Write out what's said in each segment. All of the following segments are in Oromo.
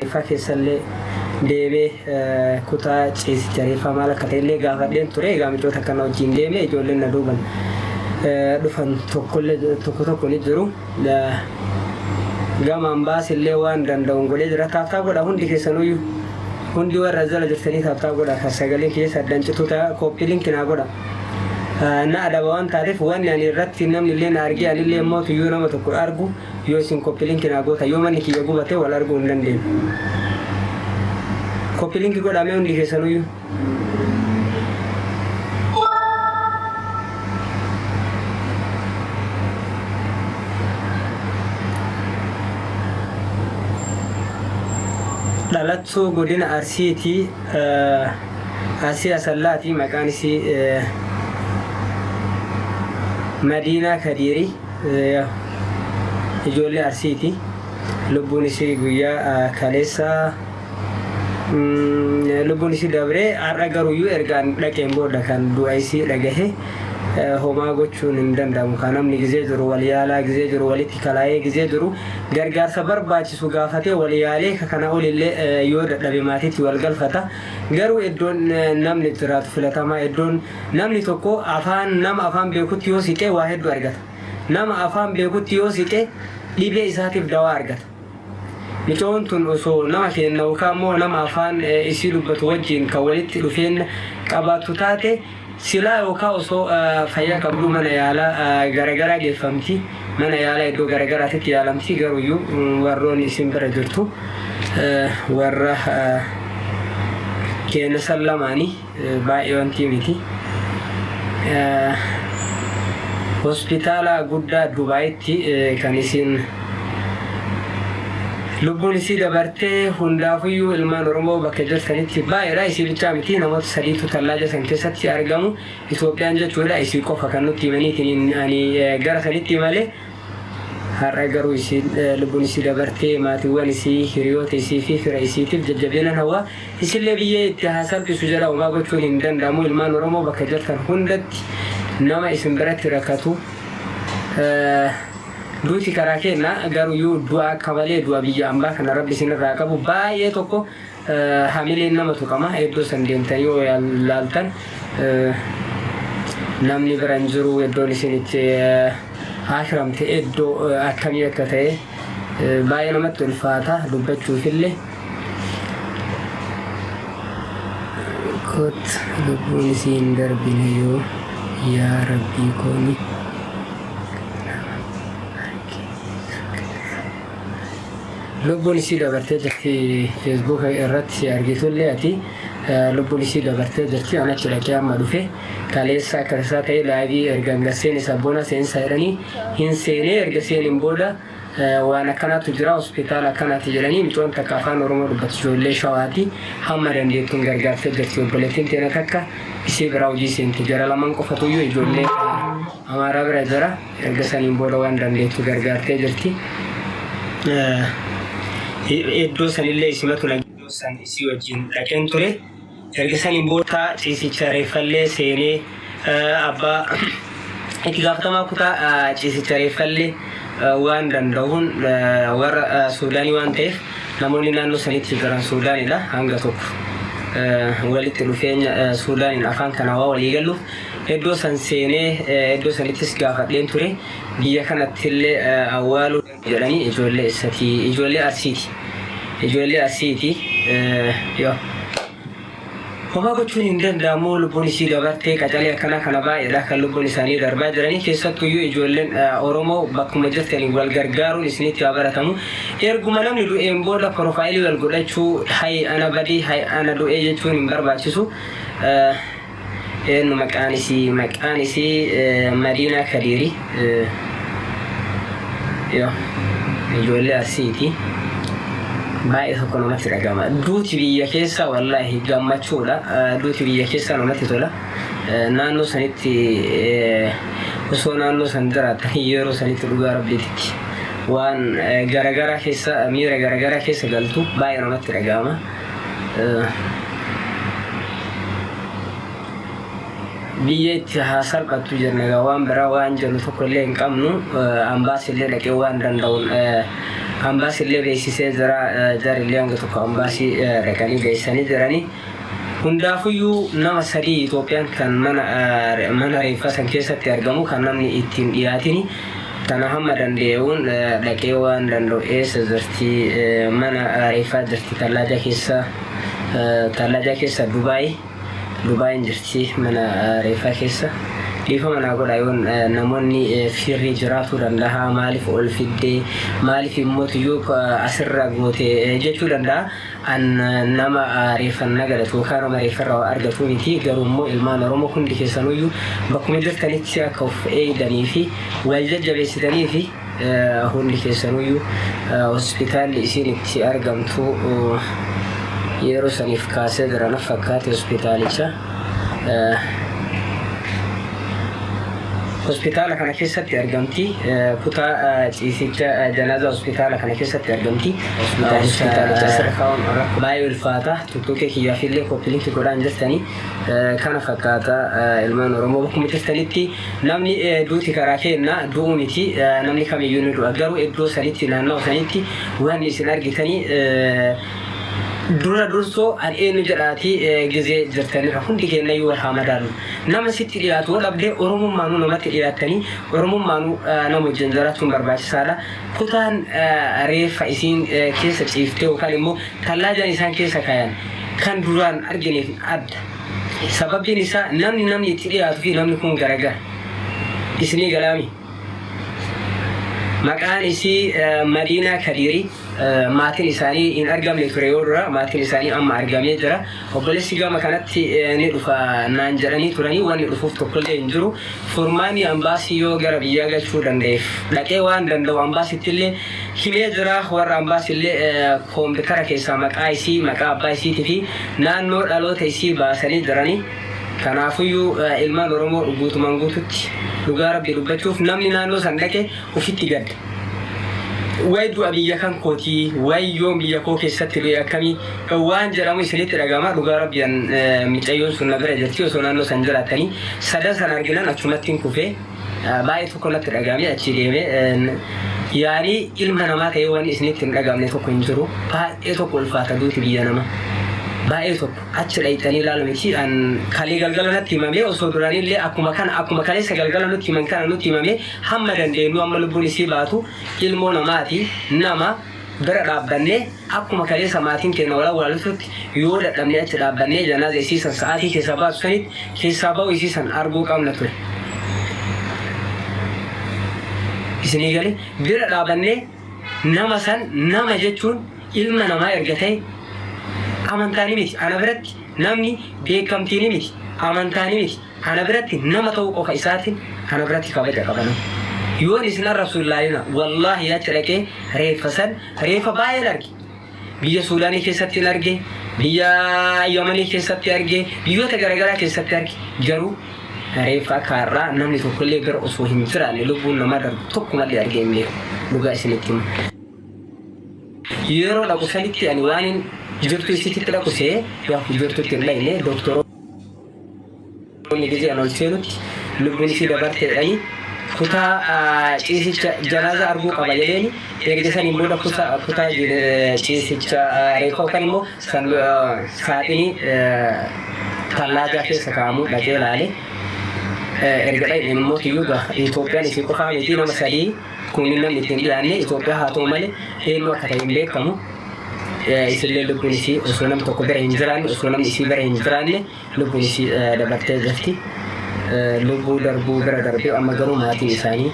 فكيسلي deemee kutaa ciisicha reeffaa maal akka ta'ellee gaafadheen ture. Egaa micoota kana wajjin deemee ijoolleen na duuban dhufan tokko ni jiru. Gamaan baasillee waan danda'uun godhee jira. Taaftaa godha hundi keessanuyyuu hundi warra jala jirtanii taaftaa godha. Kan sagaleen keessa addancituu ta'a kooppii linkinaa godha. Na adaba waan taateef wanni ani irratti namni illee na argee anillee immoo tuyyuu nama tokko argu yoo isin kooppii linkinaa goota yoo manni kiyya gubatee wal arguu hin dandeenyu. Kopi link ko dami undi keessa nuyu dhalattuu godina Arsiiti Arsii Asallaati maqaan isii Madiinaa Kadiiri ijoollee Arsiiti lubbuun isii guyyaa kaleessa lubbuun isii dabree har'a garuuyyuu ergaan dhaqeen booda kan du'a isii dhagahe homaa gochuun hin danda'amu. Kan namni gizee jiru wal yaalaa gizee jiru walitti kalaayee gizee jiru gargaarsa barbaachisu gaafatee wal yaalee kana olillee yoo dadhabe maatiitti wal galfata. Garuu iddoon namni jiraatu filatamaa iddoon namni tokko nama afaan beekutti yoo siqee waa hedduu argata. Nama afaan beekutti yoo siqee dhibee isaatiif dawaa argata. Micoon tun osoo nama kenna yookaan immoo nama afaan isii dubbatu wajjin kan walitti dhufeen qabaatu taate silaa yookaan osoo fayyaa qabdu mana yaalaa garagaraa geeffamti. Mana yaalaa iddoo garagaraatti yaalamti. Garuuyyuu warroonni isin bira jirtu warra keenya sallamaanii baay'ee wanti miti. Hospitaala guddaa Dubaayitti kan isin lubbuun isii dabartee hundaafuyyuu ilmaan Oromoo bakka jirtanitti baay'eedha. Isii bichaa miti namoota sadiitu tallaaja san keessatti argamu. Itoophiyaan jechuudha isii qofa kan nutti himaniitiin ani gara sanitti malee har'a garuu isii lubbuun isii dabartee maatiiwwan isii hiriyoota isii fi fira isiitiif jajjabeena hawaa isillee biyyee itti haasalpisu jala homaa gochuun hin danda'amu. Ilmaan Oromoo bakka jirtan hundatti nama isin biratti rakkatu duuti karaa kenna. Garuuyyuu du'a akka malee du'a biyya ambaa kana rabbi isinirraa qabu baay'ee tokko hamileen nama tuqama. Iddoo san deemtan yoo laaltan namni biraan jiru iddoon isinitti ashramte iddoo akkamii akka ta'e baay'ee namatti ulfaata dubbachuufillee. Kot lubbuun isii hin darbine yoo yaa rabbii kooni. Lubbuun isii dabartee jirti Facebook irratti argitullee ati lubbuun isii dabartee jirti. Anachi dhaqee amma dhufe kaleessa akka isaa ta'e laayivii erga garseen isa boona seensaa jedhanii hin seenee erga seeniin booda waan akkanaatu jira hospitaala akkanaati jedhanii micoon takka afaan Oromoo dubbatu ijoollee shawaati hamma dandeettuun gargaartee jirti. Obboleettiin teena takka isii biraa hojii seenti gara lamaan qofatuyyuu ijoollee Amaaraa bira jira. Erga saniin booda waan dandeettu gargaartee jirti. Iddoo sanillee isimatu iddoo san isii wajjin dhaqeen ture. Erga saniin booda ciisicha reeffallee seenee abbaa itti gaafatamaa kutaa ciisicha reeffallee waan danda'uun warra Suudaanii waan ta'eef namoonni naannoo sanitti jiran Suudaanidha. Hanga tokko walitti dhufeenya Suudaaniin afaan kanaa waa walii galuuf iddoo san seenee iddoo sanittis gaafadheen ture. Biyya kanattillee awwaaluu jedhanii ijoollee Arsiiti. Ijoollee Arsiiti yoo homaa gochuun hin danda'amu. Lubbuun isii dabartee qacalee akkana kana baay'eedha kan lubbuun isaanii darbaa jiranii. Keessattuyyuu ijoolleen Oromoo bakkuma jirtaniin wal gargaaruun isinitti haa baratamu. Erguma namni du'een booda profaayilii wal godhachuu hay ana badii hay ana du'ee jechuun hin barbaachisu. Maqaan isii Madiinaa Kadiiri yoo ijoollee Arsiiti. Baay'ee tokko namatti dhagama. Duuti biyya keessa wallaahi gammachuudha. Duuti biyya keessa namatti tola. Naannoo sanitti osoo naannoo san jiraatan yeroo sanitti dhugaa rabbiitti waan garagaraa keessa miira garagaraa keessa galtu baay'ee namatti dhagama. Biyya itti haa salphattu jenna waan biraa waan jennu tokko illee hin qabnu. Ambaasillee dhaqee waan danda'uun أمباسي اللي بيسيسي جار اللي أنقطوك أمباسي ركاني بيساني جراني هندافيو نما سدي إثيوبيان كان من ريفا سنكيسة ترجمو كان نمني إتين إياتيني تنا هم دنديون لكيوان دندو إيس زرتي من ريفا زرتي تلاجة كيسة دبي نجرتي من ريفا كيسة ليفهم أنا أقول أيون نموني في الرجرات ورندها مالي في الفيدي مالي في موتيوك أسرع قوتي جتو رندا أن نما ريفا نقلت وكانوا مريفا رو أرجتو نتي قرومو إلمان رومو كندي كيسانويو بكم درت نتشا كوف أي دنيفي والجد بيس دنيفي هون كيسانويو هوسبيتال إسيني تي أرجمتو يروسني في كاسة درنا فكاتي هوسبيتاليشا هوسبيتال كان كيسة ترجمتي كتا تيسيتا جنازة هوسبيتال كان كيسة ترجمتي هوسبيتال تسرقون بايو الفاتح تطوكي كي يفيلي كوبلينك كوران جستني كان فكاتا المان رومو بكم تستنيتي نمني دوتي كراكينا دوونيتي نمني كم يونيرو أجرو إدرو سنيتي نانو سنيتي وهني سنارجي تاني دورا درسو الآن جراتي جزء جرتني رحون دكنا يور حمدان نام ستي ليات ولا بدي أرمو مانو نمت لياتني أرمو مانو نمو جنزراتهم برباش سالا كتان ريف إسين كيس تيفتي وكلمو ثلاجة إنسان كيس كيان كان دوران أرجني أد سبب دي نساء نم يتليات في نم يكون جرجة إسني كلامي مكان إسي مدينة كبيرة ماتين إساني إن أرجم لتريورا ماتين إساني أما أرجم يجرا وبلس جا مكانت ندفع نانجراني تراني وان ندفع تقول إنجرو فرماني أمباسي يو جربيا جا شو دندف لكن وان دندو أمباسي تلي كمية جرا خوار أمباسي اللي كوم بكرة كيسا مكاي سي مكا بايسي تفي نان نور ألو تيسي باسني دراني كنافيو إلمان رومو ربوت مانغوتوت لغارب يربطوف نمني نانو سندك وفيتي قد ويدو أبي يكان كوتي ويوم بيكو كيستري أكمي وان جرامي سليت رجاما لغارب ين متأيون سنة برجتي وسنانو سنجراتني سدا سنارجلان أشومتين كوفي بايت كونت رجامي أشيليمي يعني إلمان ما كيوان إسنيت رجامي تكونجرو إتو كل فاتدوت بيانما بايتو أشل أيتاني لالمشي أن خالي غلغلنا تيمامي وصدراني اللي أكو مكان سغلغلنا تيمان كانوا تيمامي حمدان دينو أمالو بوليسي باتو إلمونا ماتي نما برد أبني أكو مكان سماتين كنا ولا لسوت يولد لمن أشل أبني جنازة سيسن ساعتي كسباب سنيت كسباب سيسن أربو كام نتوه إسني قالي برد أبني نما سن نما جتون إلما نما إرجتي أمانتاني ميت أنا برد نامني بيكم تيني ميت أمانتاني ميت أنا برد نما توقف كيساتين أنا برد كابجا كابنا يون إسنا رسول الله ينا والله يا تركه ريف باي لرجي بيا سوداني كيسات لرجي بيا يمني كيسات لرجي بيا تجارة كيسات لرجي جرو ريف كارا نامني تقول غير أسوهم ترى للبون نما در تقوم على لرجي مليه لغة سنتيم يرو لو سنتي يعني وانين جرتو يسيتي تلا كوسي يا جرتو تلا إني دكتور نيجي أنا أقول لبني في دبرت أي كتا إيش جنازة أرجو قبليني يجي سني مودا كتا إيش ريكو كنيمو ساتني ثلاجة في سكامو لكن عليه إرجعي إنمو تيوجا إثيوبيا نسيكو فاهم يدينا مسالي كوننا نتندي يعني إثيوبيا هاتو مالي إنه كتايم بيك كمو إسرائيل لبنانيسي أسرائيل تقدر إنجران أسرائيل إسرائيل إنجران لبنانيسي دبرت زفتي لبو دربو بردربي أما جرو ماتي إنساني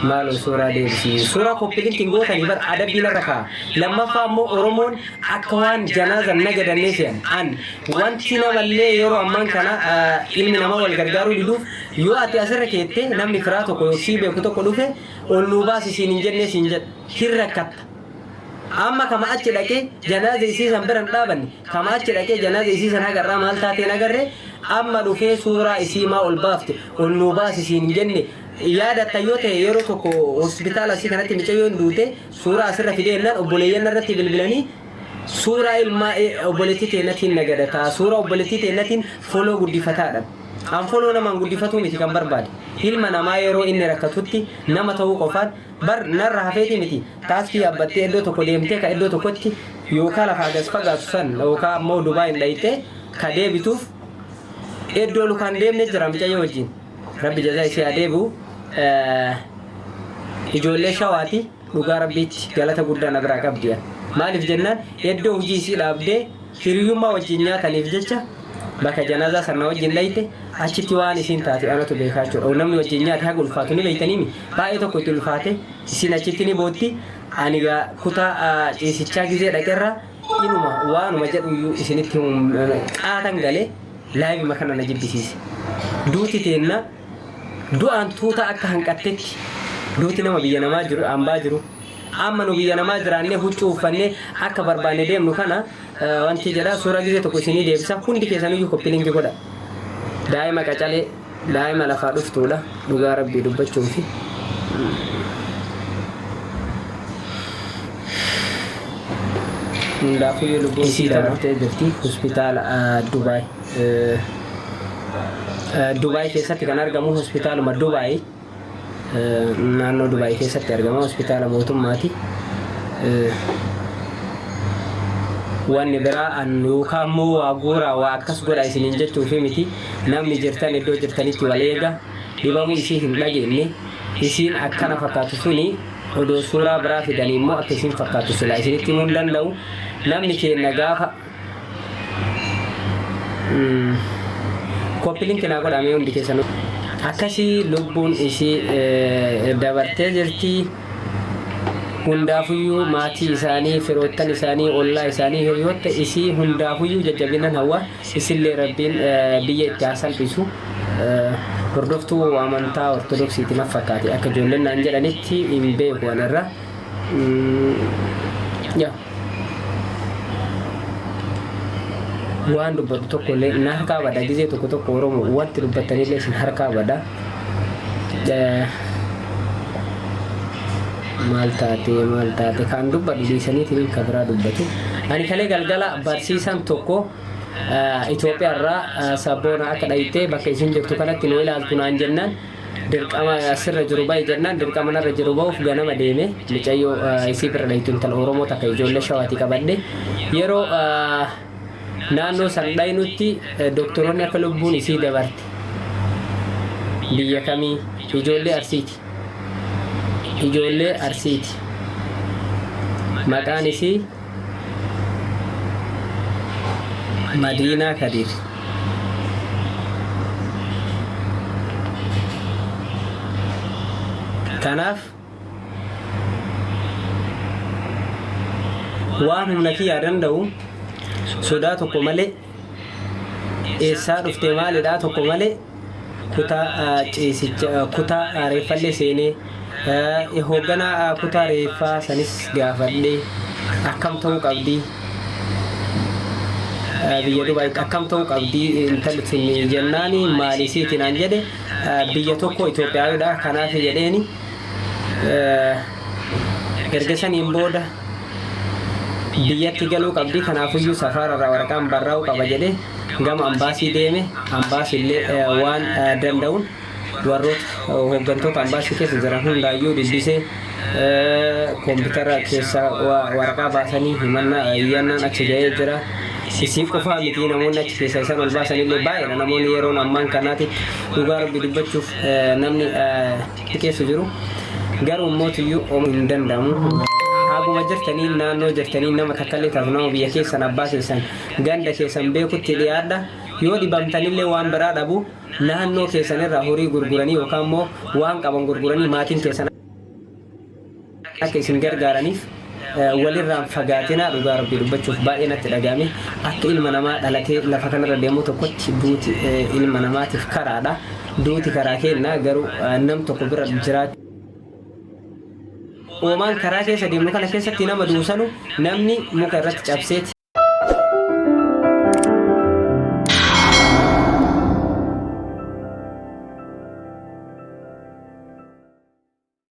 مالو سورة ديرسي سورة كوبلين تيجو تجيبر عدد بلا ركا لما فهموا أورمون أكوان جنازة نجد النسيان أن وانتينا والله يرو أمان كنا إلمي نما والجرجارو يدو يو أتأثر كيته نم نفراتو كوسي بيكتو كلوفه والنوباس سينجر سينجر هيركات أما كما أشلك جنازة سيسان برن دابن كما أشلك جنازة سيسان هاجر رامال تاتي نجره أما لو في سورة إسيما والبافت والنوباس سينجر يادا تيوته يرو توكو هوسبيتال أسي كانت ميتشيون دوته سورة أسرة في ديننا أبوليين نرتي بالبلاني سورة الماء أبولتي تنتين نجدة سورة أبولتي تنتين فلو قدي فتاة anfoloo nama guddifatu miti kan barbaade ilma namaa yeroo inni rakkatutti nama ta'uu qofaan bar narra hafeeti miti taaskii yaabbattee iddoo tokko deemtee ka iddoo tokkotti yookaan lafa gas fagaatu san yookaan ammoo Dubaay dhayitee ka deebituuf iddoo lukaan deemne jira mucayyoo wajjin rabbi jazaa isee adeebu ijoollee shawaati dhugaa rabbiitti galata guddaa na biraa qabdi maaliif jennaan iddoo hojii isii dhaabdee hiriyummaa wajjin nyaataniif jecha bakka janazaa sana wajjin dhayite achitti waan isiin taate anatu beekaa jechuudha namni wajjin nyaate haga ulfaatu ni beeytaniimi baay'ee tokko itti ulfaate isiin achitti ni bootti ani kutaa ciisichaa gizee dhaqerra inuma waanuma jedhu isinitti qaatan galee laayibii makana na jibbisiise duuti teenna du'aan tuuta akka hanqattetti duuti nama biyya namaa jiru ambaa jiru amma nu biyya namaa jiraannee huccuu uffannee akka barbaanne deemnu kana wanti jedha suuraa gizee tokko isinii deebisa hundi keessaniyyuu koppilingi godha daa'ima qacalee daa'ima lafaa dhuftuudha dhugaa rabbii dubbachuufi hundaafiyyuu lubbuun isii dabartee jirti hospitaala Dubaay Dubaay keessatti kan argamu hospitaaluma Dubaay naannoo Dubaay keessatti argama hospitaala mootummaati wanni biraa an yookaan moo waa guuraa waa akkas godha isiniin jechuufi miti namni jirtan iddoo jirtanitti wal eega dhibamuu isii hin dhageenye isiin akkana fakkaatu suni odoo suuraa biraa fidanii immoo akka isiin fakkaatu sila isinitti himuu hin danda'u namni keenya gaafa koppilinki naa godhamee hundi keessanuu akkasii lubbuun isii dabartee jirti hundaafuyyuu maatii isaanii firoottan isaanii ollaa isaanii hiriyoota isii hundaafuyyuu jajjabinan hawwa isillee rabbiin biyya itti hasalphisu hordoftuu amantaa ortodoksiitti na fakkaate akka ijoolleen naan jedhanitti hin beeku anarra waan dubbatu tokko illee na harkaa bada gizee tokko Oromoo wanti dubbattanillee isin harkaa bada maal taate kan dubbatu dhiisaniitiin kan biraa dubbatu ani kalee galgala barsiisan tokko Itoophiyaa irraa sabboona akka dhayitee bakka isin jirtu kanatti nu ilaaltu naan jennaan dirqama asirra jiru baay'ee jennaan dirqama narra jiru ba'uuf ganama deeme mucayyoo isii bira dhaytu intala Oromoo takka ijoollee shawaati qabadde yeroo naannoo san dhaynutti doktoroonni akka lubbuun isii dabarte biyya kamii ijoollee Arsiiti maqaan isii Madiinaa Kadiir kanaaf waan humna kiyyaa danda'u sodaa tokko malee eessaa dhufte maalidhaa tokko malee kutaa ciisicha kutaa reeffallee seenee hoogganaa kutaa reeffaa sanis gaafadhee akkam ta'uu qabdi biyya Dubaay akkam ta'uu qabdi intalli sun jennaani maalisiitiin aan jedhe biyya tokko Itoophiyaadha kanaaf jedheeni erga saniin booda biyyatti galuu qabdi kanaafiyyuu safararraa waraqaan barraa'uu qaba jedhe gama ambaasii deeme ambaasiillee waan danda'uun warroota hooggantoota ambaasii keessa jiran hundaayyuu dubbisee koompitara keessa waraqaa baasanii himannaa iyyannaan achi ga'ee jira isii qofaa miti namoonni achi keessa isaan ol baasanillee baay'eedha namoonni yeroon ammaan kanaatti dhugaa rabbi dubbachuuf namni keessa jiru garuu mootiyyuu oomuu hin danda'amu haguma jirtanii naannoo jirtanii nama takkallee taatu nama biyya keessan abbaa keessan ganda keessan beekutti dhiyaadha yoo dhibamtanillee waan biraa dhabu naannoo keessanirraa horii gurguranii yookaan immoo waan qaban gurguranii maatiin keessan akka isin gargaaraniif walirraan fagaatina dhugaa rabbii dubbachuuf baay'ee natti dhagahame akka ilma namaa dhalatee lafa kanarra deemu tokkotti duuti ilma namaatiif karaadha duuti karaa kenna garuu nam tokko bira jiraatu oomaan karaa keessa deemnu kana keessatti nama duusanu namni muka irratti cabseeti